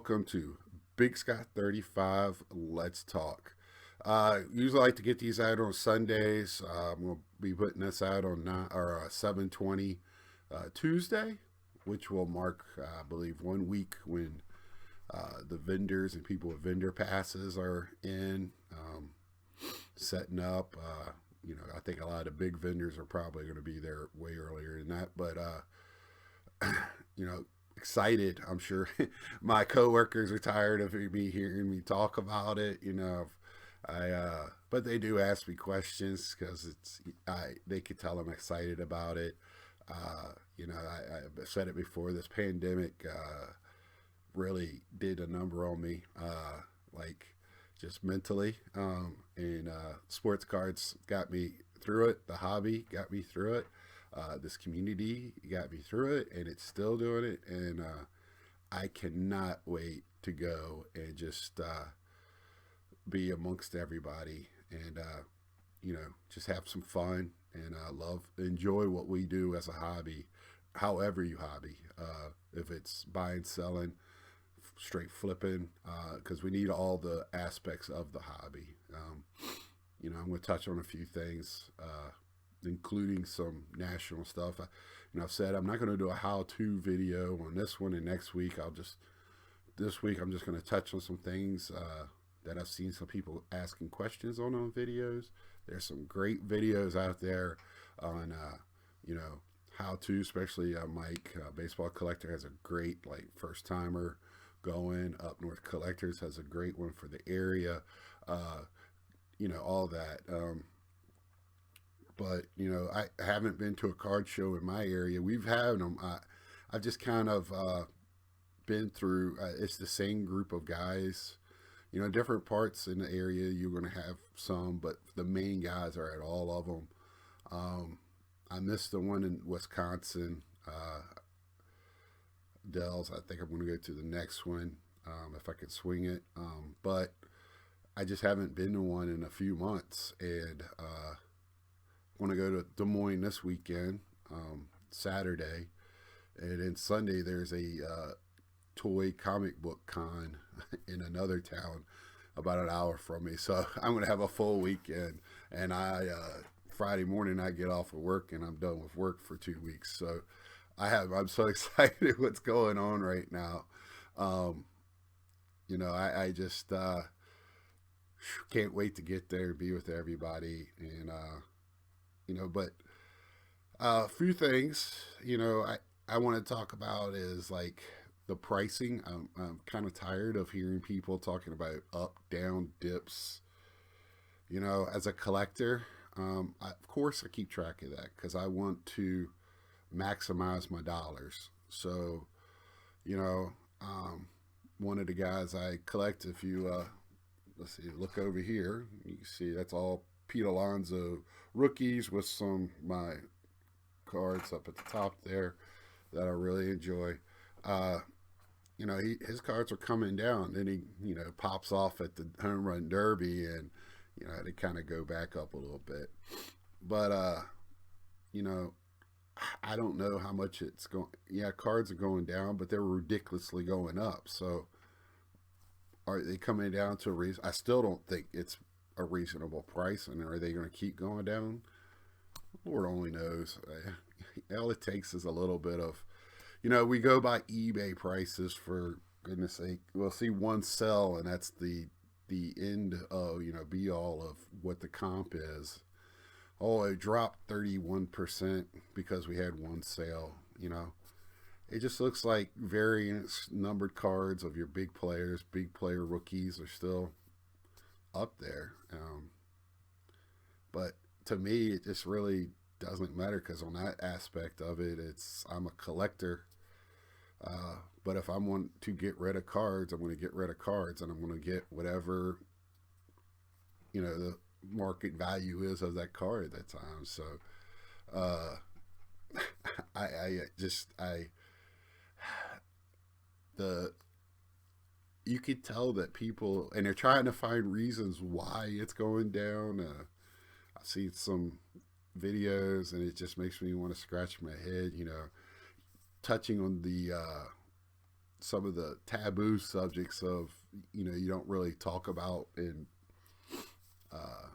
welcome to Big Scott 35. Let's talk. Usually I like to get these out on Sundays. I'm going to be putting this out on 7/20 Tuesday, which will mark, I believe, 1 week when the vendors and people with vendor passes are in setting up. I think a lot of the big vendors are probably going to be there way earlier than that, but you know, excited. I'm sure my coworkers are tired of me hearing me talk about it. But they do ask me questions because they could tell I'm excited about it. I've said it before. This pandemic really did a number on me, like just mentally. And sports cards got me through it. The hobby got me through it. This community got me through it, and it's still doing it. And I cannot wait to go and just be amongst everybody and just have some fun and enjoy what we do as a hobby, however you hobby. If it's buying, selling, straight flipping, because we need all the aspects of the hobby. I'm going to touch on a few things, including some national stuff. I've said I'm not going to do a how-to video on this one, and next week this week I'm just going to touch on some things that I've seen some people asking questions on videos. There's some great videos out there on how to, especially Mike, Baseball Collector has a great first timer going. Up North Collectors has a great one for the area. All that. But I haven't been to a card show in my area. We've had them. I've just kind of been through. It's the same group of guys. Different parts in the area you're going to have some, but the main guys are at all of them. I missed the one in Wisconsin, Dells. I think I'm going to go to the next one if I could swing it. But I just haven't been to one in a few months, and want to go to Des Moines this weekend, Saturday, and then Sunday there's a toy comic book con in another town about an hour from me. So I'm going to have a full weekend, and Friday morning I get off of work and I'm done with work for 2 weeks. So I'm so excited what's going on right now. I just can't wait to get there and be with everybody. And but a few things I want to talk about is the pricing. I'm kind of tired of hearing people talking about up, down, dips. As a collector, of course I keep track of that because I want to maximize my dollars. So, one of the guys I collect, if you let's see, look over here, you can see that's all Pete Alonso rookies with some my cards up at the top there that I really enjoy. His cards are coming down. Then he, pops off at the home run derby, and they kind of go back up a little bit. But I don't know how much it's going. Yeah, cards are going down, but they're ridiculously going up. So are they coming down to a reason? I still don't think it's a reasonable price. And are they going to keep going down? Lord only knows. All it takes is a little bit of, we go by eBay prices, for goodness sake. We'll see one sell, and that's the end of, be all of what the comp is. Oh, it dropped 31% because we had one sale. It just looks like variance numbered cards of your big players, big player rookies are still up there. But to me, it just really doesn't matter because on that aspect of it, I'm a collector. But if I want to get rid of cards, I'm going to get rid of cards, and I'm going to get whatever the market value is of that card at that time. So you could tell that people, and they're trying to find reasons why it's going down. I see some videos, and it just makes me want to scratch my head. Touching on the some of the taboo subjects of, you don't really talk about in uh,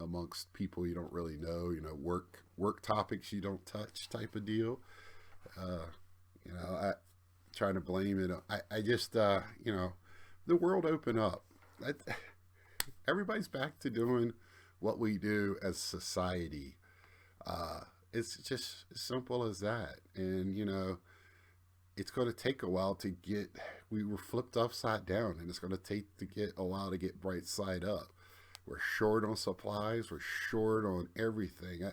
amongst people you don't really know, work topics you don't touch type of deal. Uh, I trying to blame it. I just, the world opened up. I, Everybody's back to doing what we do as society. Uh, it's just as simple as that. And, it's going to take a while to get, we were flipped upside down, and it's going to take to get a while to get right side up. We're short on supplies. We're short on everything.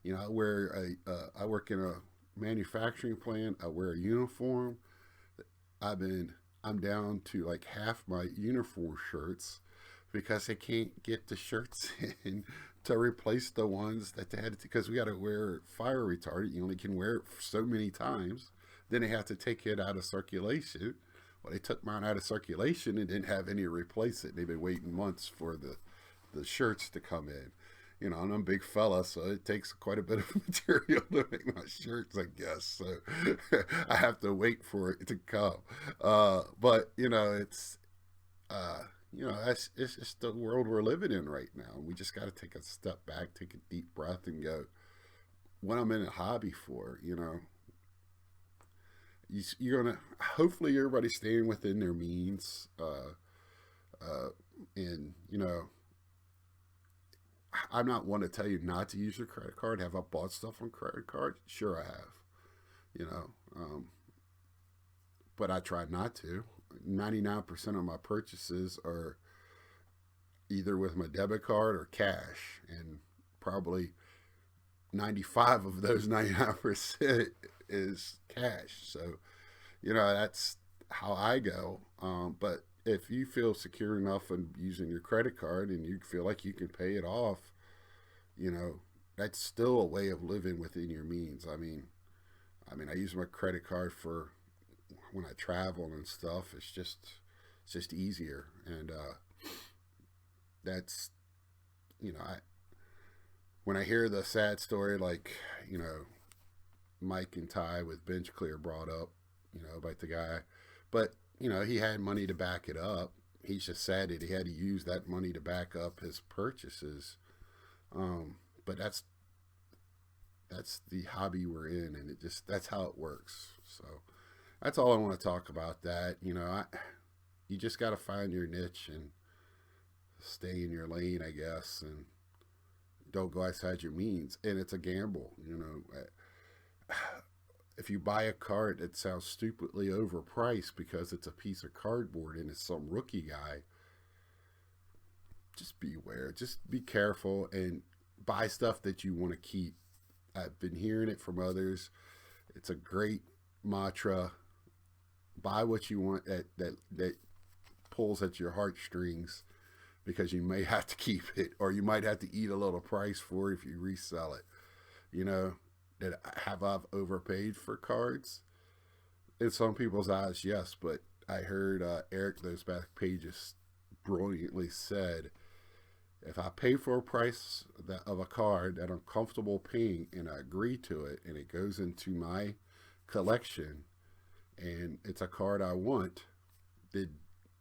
I work in a manufacturing plant. I wear a uniform. I'm down to like half my uniform shirts because they can't get the shirts in to replace the ones that they had to, because we got to wear fire retardant. You only can wear it so many times. Then they have to take it out of circulation. Well, they took mine out of circulation and didn't have any to replace it. They've been waiting months for the shirts to come in. And I'm a big fella, so it takes quite a bit of material to make my shirts, I guess. So I have to wait for it to come. But it's just the world we're living in right now. We just got to take a step back, take a deep breath, and go, what I'm in a hobby for. You're gonna, hopefully everybody's staying within their means, and I'm not one to tell you not to use your credit card. Have I bought stuff on credit card? Sure, I have. You know, um, but I try not to. 99% of my purchases are either with my debit card or cash, and probably 95 of those 99% is cash. So, that's how I go. But if you feel secure enough in using your credit card and you feel like you can pay it off, you know, that's still a way of living within your means. I use my credit card for when I travel and stuff. It's just easier, and that's, I when I hear the sad story, like, Mike and Ty with Bench Clear brought up, about the guy, but he had money to back it up. He's just sad that he had to use that money to back up his purchases. But that's the hobby we're in, and that's how it works. So that's all I want to talk about. That you just got to find your niche and stay in your lane, I guess, and don't go outside your means. And it's a gamble. If you buy a card that sounds stupidly overpriced because it's a piece of cardboard and it's some rookie guy, just beware. Just be careful and buy stuff that you want to keep. I've been hearing it from others. It's a great mantra. Buy what you want that pulls at your heartstrings, because you may have to keep it, or you might have to eat a little price for it if you resell it. That I've overpaid for cards? In some people's eyes, yes, but I heard Eric those back pages brilliantly said, if I pay for a price of a card that I'm comfortable paying and I agree to it and it goes into my collection and it's a card I want, did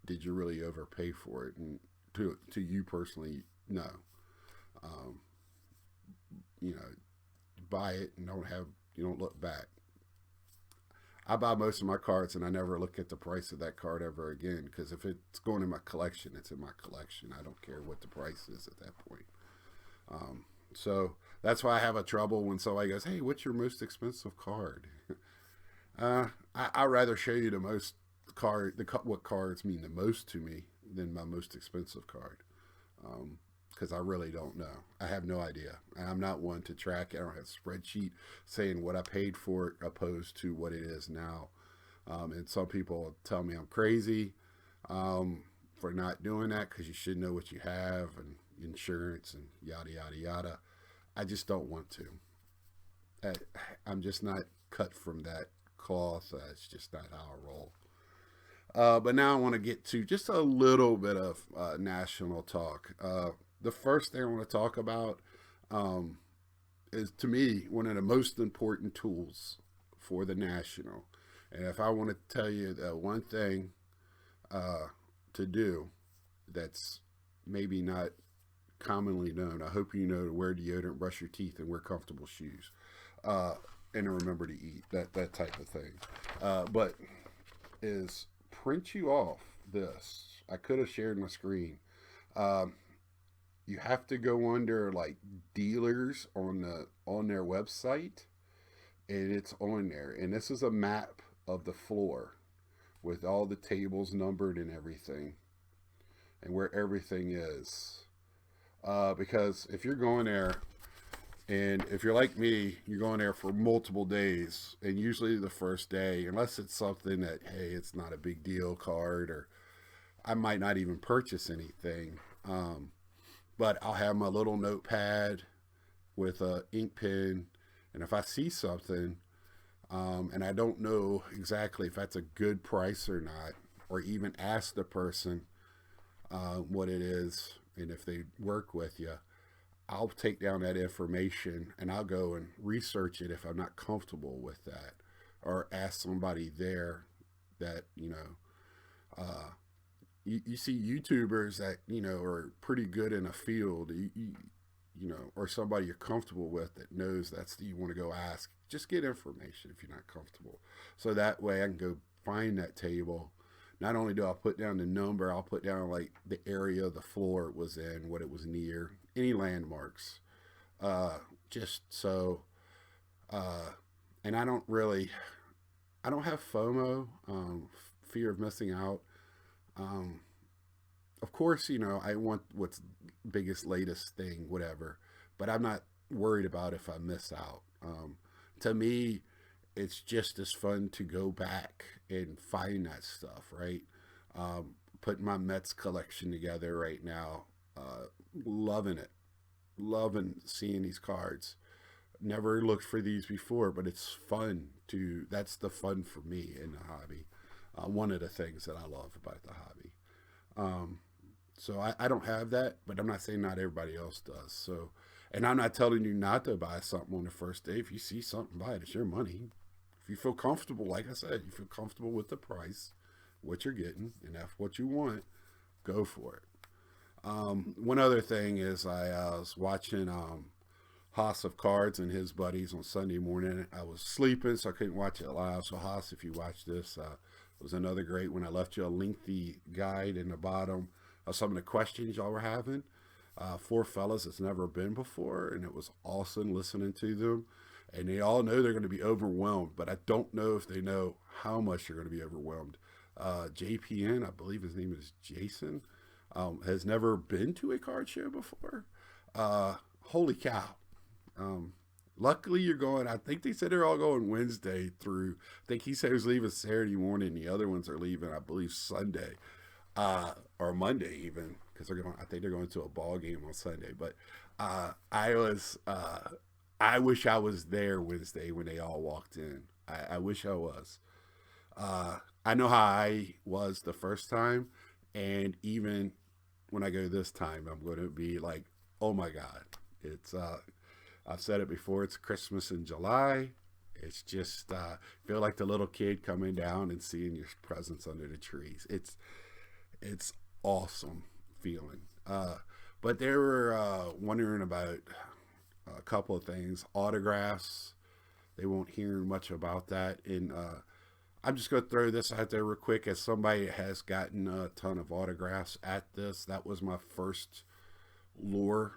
you really overpay for it? And to you personally, no. Um, you know, buy it and you don't look back. I buy most of my cards and I never look at the price of that card ever again, because if it's going in my collection, it's in my collection. I don't care what the price is at that point. So that's why I have a trouble when somebody goes, "Hey, what's your most expensive card?" I'd rather show you the most what cards mean the most to me than my most expensive card. Because I really don't know. I have no idea. I'm not one to track. I don't have a spreadsheet saying what I paid for it opposed to what it is now. And some people tell me I'm crazy for not doing that, because you should know what you have and insurance and yada, yada, yada. I just don't want to. I'm just not cut from that cloth. It's just not how I roll. But now I want to get to just a little bit of national talk. The first thing I want to talk about is, to me, one of the most important tools for the national, And if I want to tell you that one thing uh, to do that's maybe not commonly known, I hope you know to wear deodorant, brush your teeth, and wear comfortable shoes. Uh, and to remember to eat, that type of thing. But is print you off this. I could have shared my screen. Um, you have to go under like dealers on their website, and it's on there. And this is a map of the floor with all the tables numbered and everything, and where everything is. Because if you're going there, and if you're like me, you're going there for multiple days, and usually the first day, unless it's something that, hey, it's not a big deal card, or I might not even purchase anything. But I'll have my little notepad with a ink pen, and if I see something, and I don't know exactly if that's a good price or not, or even ask the person what it is, and if they work with you, I'll take down that information and I'll go and research it if I'm not comfortable with that, or ask somebody there that you see YouTubers that are pretty good in a field, or somebody you're comfortable with that knows that's you want to go ask. Just get information if you're not comfortable, so that way I can go find that table. Not only do I put down the number, I'll put down like the area of the floor it was in, what it was near, any landmarks. Just so, uh, and I don't have FOMO, fear of missing out. Um, of course, I want what's biggest, latest thing, whatever, but I'm not worried about if I miss out. To me, it's just as fun to go back and find that stuff, right? Putting my Mets collection together right now, loving it, loving seeing these cards. Never looked for these before, but it's fun to. That's the fun for me in the hobby. One of the things that I love about the hobby. Um, so I don't have that, but I'm not saying not everybody else does. So, and I'm not telling you not to buy something on the first day. If you see something, buy it. It's your money. If you feel comfortable, like I said, you feel comfortable with the price, what you're getting, and that's what you want, go for it. One other thing is I was watching House of Cards and his buddies on Sunday morning. I was sleeping, so I couldn't watch it live. So Haas, if you watch this, it was another great one. I left you a lengthy guide in the bottom of some of the questions y'all were having. Four fellas that's never been before, and it was awesome listening to them. And they all know they're going to be overwhelmed, but I don't know if they know how much they're going to be overwhelmed. JPN, I believe his name is Jason, has never been to a card show before. Holy cow. Luckily, you're going. I think they said they're all going Wednesday through. I think he said he was leaving Saturday morning. The other ones are leaving, I believe, Sunday or Monday even, because they're going. I think they're going to a ball game on Sunday. But I was. I wish I was there Wednesday when they all walked in. I wish I was. I know how I was the first time, and even when I go this time, I'm going to be like, oh my god, it's. I've said it before. It's Christmas in July. It's just feel like the little kid coming down and seeing your presents under the trees. It's awesome feeling. But they were wondering about a couple of things. Autographs. They won't hear much about that. And I'm just going to throw this out there real quick. As somebody that has gotten a ton of autographs at this, that was my first lure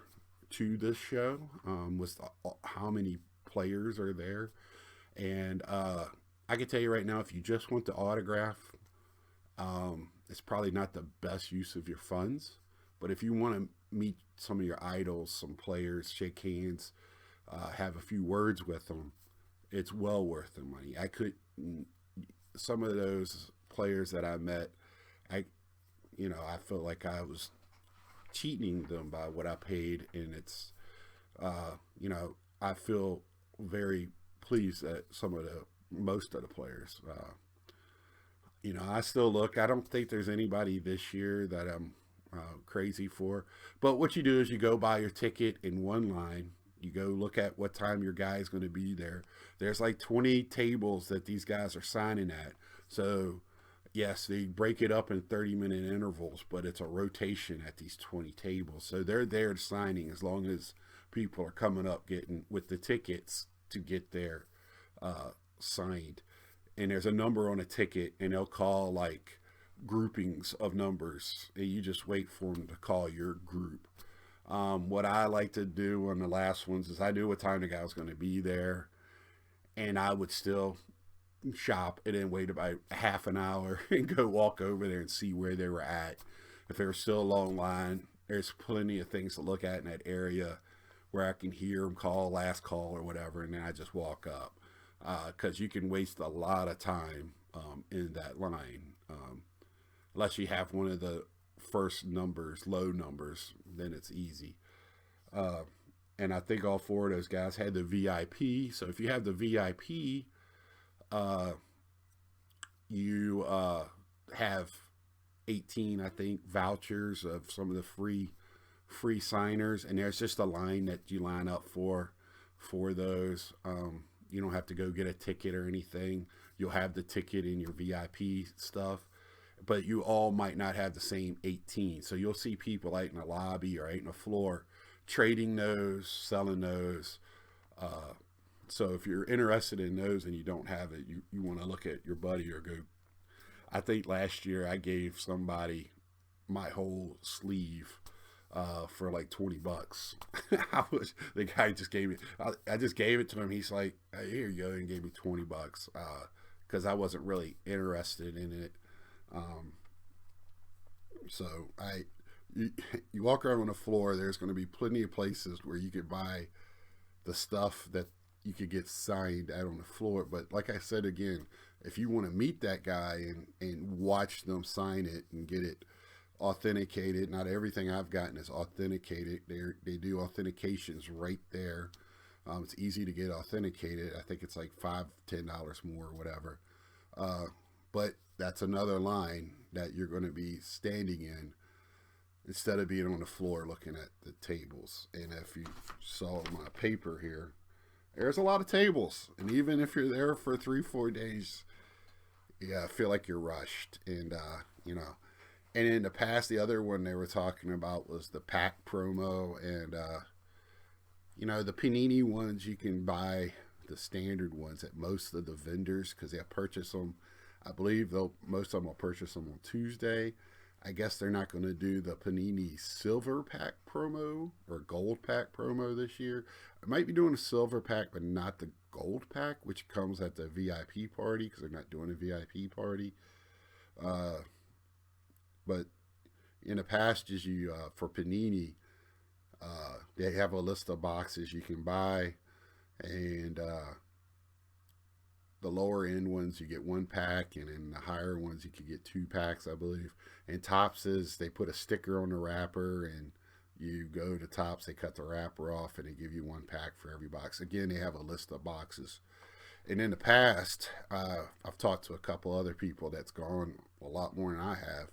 to this show, was how many players are there. And I can tell you right now, if you just want the autograph, it's probably not the best use of your funds. But if you want to meet some of your idols, some players, shake hands, have a few words with them, it's well worth the money. Some of those players that I met, I felt like I was cheating them by what I paid, and it's, I feel very pleased that most of the players, I still look. I don't think there's anybody this year that I'm crazy for. But what you do is you go buy your ticket in one line, You go look at what time your guy's going to be there. There's like 20 tables that these guys are signing at. So, yes, they break it up in 30-minute intervals, but it's a rotation at these 20 tables. So they're there signing as long as people are coming up getting with the tickets to get their signed. And there's a number on a ticket, and they'll call like groupings of numbers, and you just wait for them to call your group. What I like to do on the last ones is I knew what time the guy was going to be there, and I would still shop and then wait about half an hour and go walk over there and see where they were at. If there was still a long line, there's plenty of things to look at in that area where I can hear them call last call or whatever, and then I just walk up because you can waste a lot of time in that line unless you have one of the first numbers, low numbers, then it's easy. Uh, and I think all four of those guys had the VIP. So if you have the VIP, uh, you have 18, I think, vouchers of some of the free signers, and there's just a line that you line up for those. You don't have to go get a ticket or anything. You'll have the ticket in your VIP stuff, but you all might not have the same 18. So you'll see people out in the lobby or out in the floor trading those, selling those. Uh, so if you're interested in those and you don't have it, you want to look at your buddy or go. I think last year I gave somebody my whole sleeve for like $20. The guy just gave me. I just gave it to him. He's like, hey, "Here you go," and gave me $20 because I wasn't really interested in it. Um, so you, you walk around on the floor. There's going to be plenty of places where you could buy the stuff that you could get signed out on the floor. But like I said again, if you want to meet that guy and watch them sign it and get it authenticated, not everything I've gotten is authenticated. They do authentications right there. It's easy to get authenticated. I think it's like $5-10 more or whatever. But that's another line that you're going to be standing in instead of being on the floor looking at the tables. And if you saw my paper here, there's a lot of tables. And even if you're there for 3-4 days, yeah, I feel like you're rushed. And, and in the past, the other one they were talking about was the pack promo. And, the Panini ones, you can buy the standard ones at most of the vendors because they'll purchase them. I believe most of them will purchase them on Tuesday. I guess they're not going to do the Panini Silver Pack promo or Gold Pack promo this year. I might be doing a Silver Pack, but not the Gold Pack, which comes at the VIP party because they're not doing a VIP party. But in the past, for Panini, they have a list of boxes you can buy, and the lower end ones you get 1 pack, and in the higher ones you could get 2 packs, I believe. And Topps they put a sticker on the wrapper, and you go to Topps, they cut the wrapper off, and they give you 1 pack for every box. Again, they have a list of boxes. And in the past, I've talked to a couple other people that's gone a lot more than I have,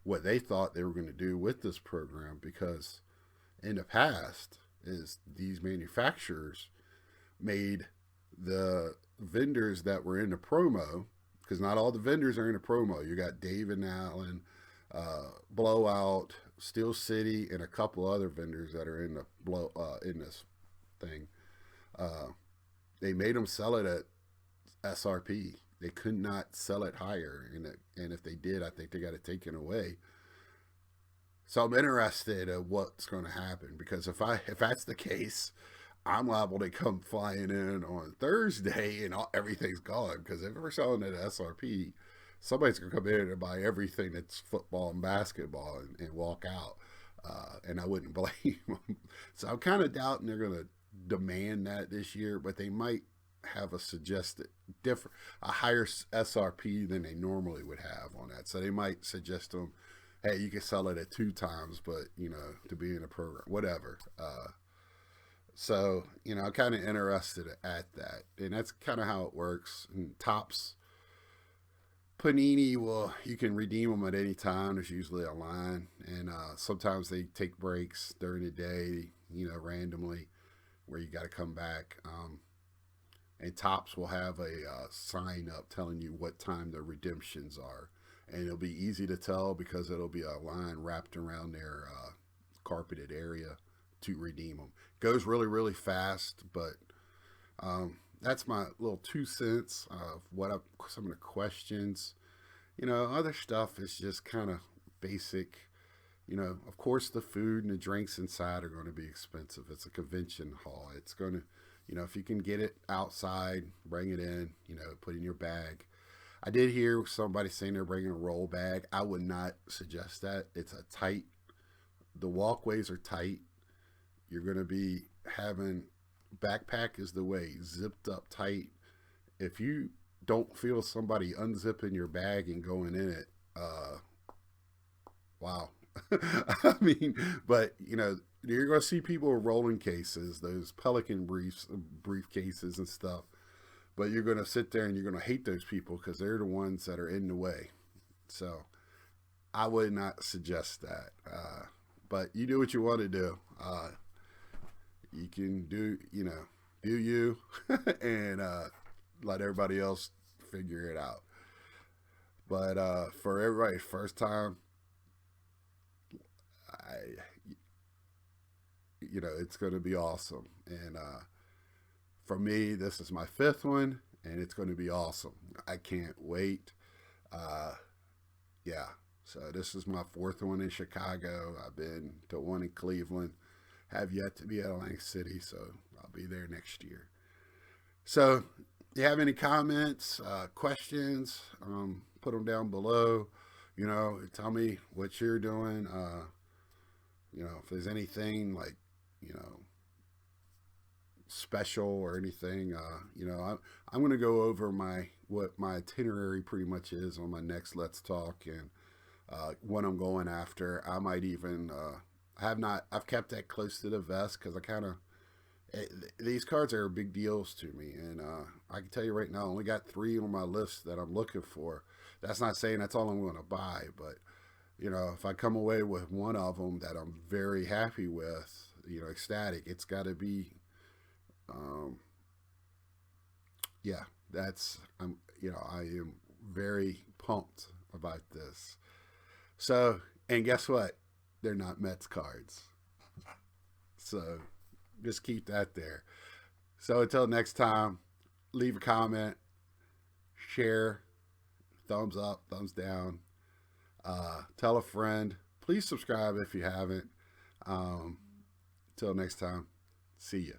what they thought they were going to do with this program, because in the past is these manufacturers made the vendors that were in the promo, because not all the vendors are in the promo. You got David Allen, Blowout, Steel City, and a couple other vendors that are in in this thing. They made them sell it at SRP. They could not sell it higher, and if they did, I think they got it taken away. So I'm interested in what's going to happen, because if that's the case, I'm liable to come flying in on Thursday and everything's gone. Because if we're selling it at SRP, somebody's going to come in and buy everything that's football and basketball and walk out. And I wouldn't blame them. So I'm kind of doubting they're going to demand that this year, but they might have a higher SRP than they normally would have on that. So they might suggest to them, hey, you can sell it at 2 times, but, to be in a program, whatever. So, I'm kind of interested at that. And that's kind of how it works. And Topps, Panini, you can redeem them at any time. There's usually a line. And sometimes they take breaks during the day, randomly, where you got to come back. And Tops will have a sign up telling you what time the redemptions are, and it'll be easy to tell because it'll be a line wrapped around their carpeted area to redeem them. Goes really really fast, but that's my little 2 cents of some of the questions. Other stuff is just kind of basic. Of course, the food and the drinks inside are going to be expensive. It's a convention hall. It's going to, if you can get it outside, bring it in, put in your bag. I did hear somebody saying they're bringing a roll bag. I would not suggest that. The walkways are tight. You're going to be having, backpack is the way, zipped up tight. If you don't feel somebody unzipping your bag and going in it, wow. I mean, but you're going to see people with rolling cases, those Pelican briefcases and stuff. But you're going to sit there and you're going to hate those people because they're the ones that are in the way. So I would not suggest that. But you do what you want to do. You can do you and let everybody else figure it out. But for everybody, first time, it's going to be awesome. And for me, this is my 5th one, and it's going to be awesome. I can't wait. Yeah. So this is my 4th one in Chicago. I've been to one in Cleveland. Have yet to be at Atlantic City, so I'll be there next year. So, if you have any comments, questions, put them down below. Tell me what you're doing. If there's anything like, special or anything, I'm going to go over what my itinerary pretty much is on my next Let's Talk, and what I'm going after. I might even, I've kept that close to the vest because these cards are big deals to me. And I can tell you right now, I only got 3 on my list that I'm looking for. That's not saying that's all I'm going to buy, but if I come away with one of them that I'm very happy with, ecstatic, it's got to be, yeah, I am very pumped about this. So, and guess what? They're not Mets cards. So, just keep that there. So, until next time, leave a comment, share, thumbs up, thumbs down. Tell a friend. Please subscribe if you haven't. Till next time, see ya.